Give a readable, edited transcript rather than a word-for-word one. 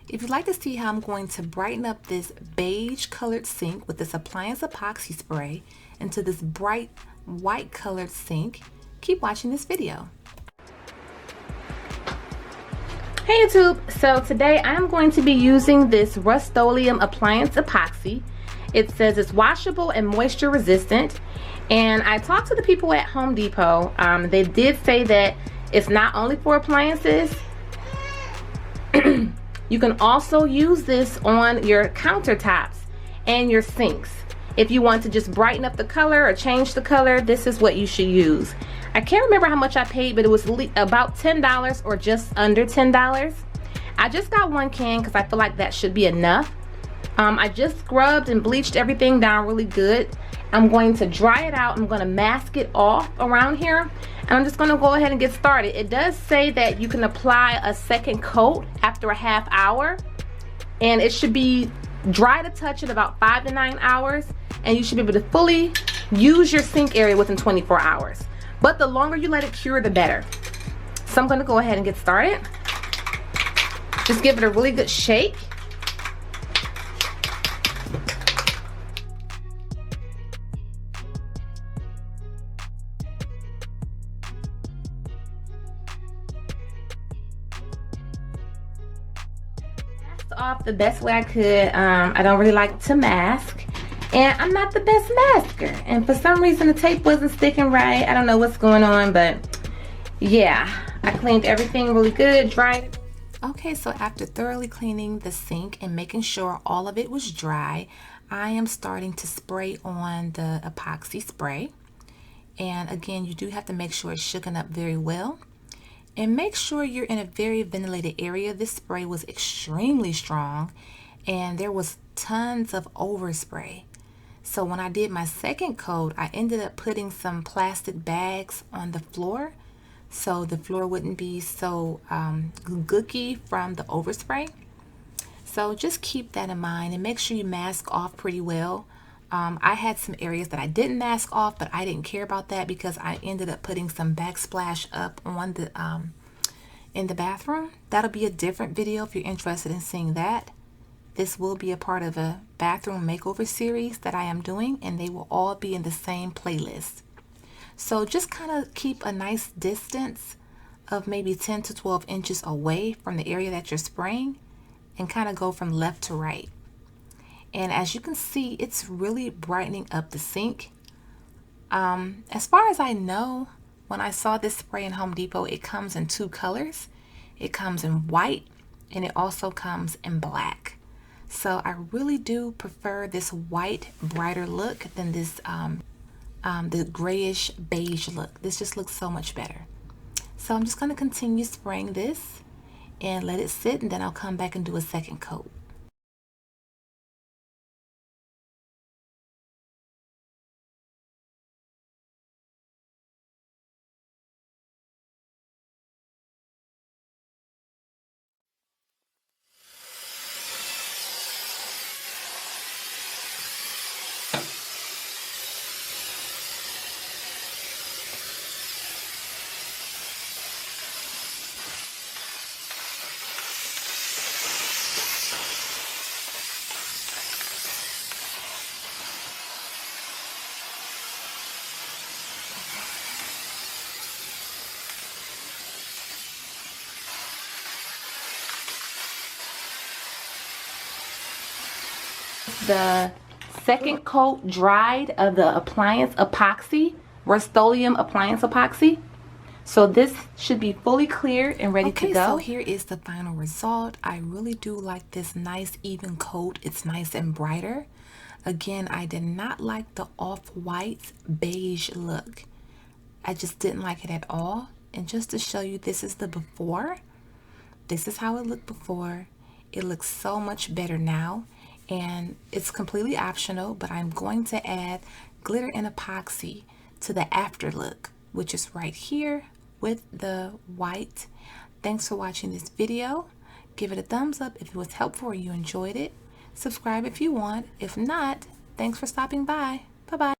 If you'd like to see how I'm going to brighten up this beige colored sink with this Appliance Epoxy spray into this bright white colored sink, keep watching this video. Hey YouTube, so today I'm going to be using this Rust-Oleum Appliance Epoxy. It says it's washable and moisture resistant, and I talked to the people at Home Depot. They did say that it's not only for appliances. You can also use this on your countertops and your sinks. If you want to just brighten up the color or change the color, this is what you should use. I can't remember how much I paid, but it was about $10 or just under $10. I just got one can because I feel like that should be enough. I just scrubbed and bleached everything down really good. I'm going to dry it out. I'm going to mask it off around here, and I'm just going to go ahead and get started. It does say that you can apply a second coat after a half hour, and it should be dry to touch in about 5 to 9 hours, and you should be able to fully use your sink area within 24 hours. But the longer you let it cure, the better. So I'm going to go ahead and get started. Just give it a really good shake. Off the best way I could. I don't really like to mask, and I'm not the best masker, and for some reason the tape wasn't sticking right. I don't know what's going on, but yeah, I cleaned everything really good, dried it. Okay, so after thoroughly cleaning the sink and making sure all of it was dry, I am starting to spray on the epoxy spray. And again, you do have to make sure it's shooken up very well. And make sure you're in a very ventilated area. This spray was extremely strong, and there was tons of overspray. So when I did my second coat, I ended up putting some plastic bags on the floor so the floor wouldn't be so gooky from the overspray. So just keep that in mind and make sure you mask off pretty well. I had some areas that I didn't mask off, but I didn't care about that because I ended up putting some backsplash up on the in the bathroom. That'll be a different video if you're interested in seeing that. This will be a part of a bathroom makeover series that I am doing, and they will all be in the same playlist. So just kind of keep a nice distance of maybe 10 to 12 inches away from the area that you're spraying, and kind of go from left to right. And as you can see, it's really brightening up the sink. As far as I know, when I saw this spray in Home Depot, it comes in 2 colors. It comes in white, and it also comes in black. So I really do prefer this white, brighter look than this the grayish beige look. This just looks so much better. So I'm just going to continue spraying this and let it sit, and then I'll come back and do a second coat. The second coat dried of the Appliance Epoxy, Rust-Oleum Appliance Epoxy. So this should be fully clear and ready to go. So here is the final result. I really do like this nice even coat. It's nice and brighter. Again, I did not like the off-white beige look. I just didn't like it at all. And just to show you, this is the before. This is how it looked before. It looks so much better now. And it's completely optional, but I'm going to add glitter and epoxy to the after look, which is right here with the white. Thanks for watching this video. Give it a thumbs up if it was helpful or you enjoyed it. Subscribe if you want. If not, thanks for stopping by. Bye-bye.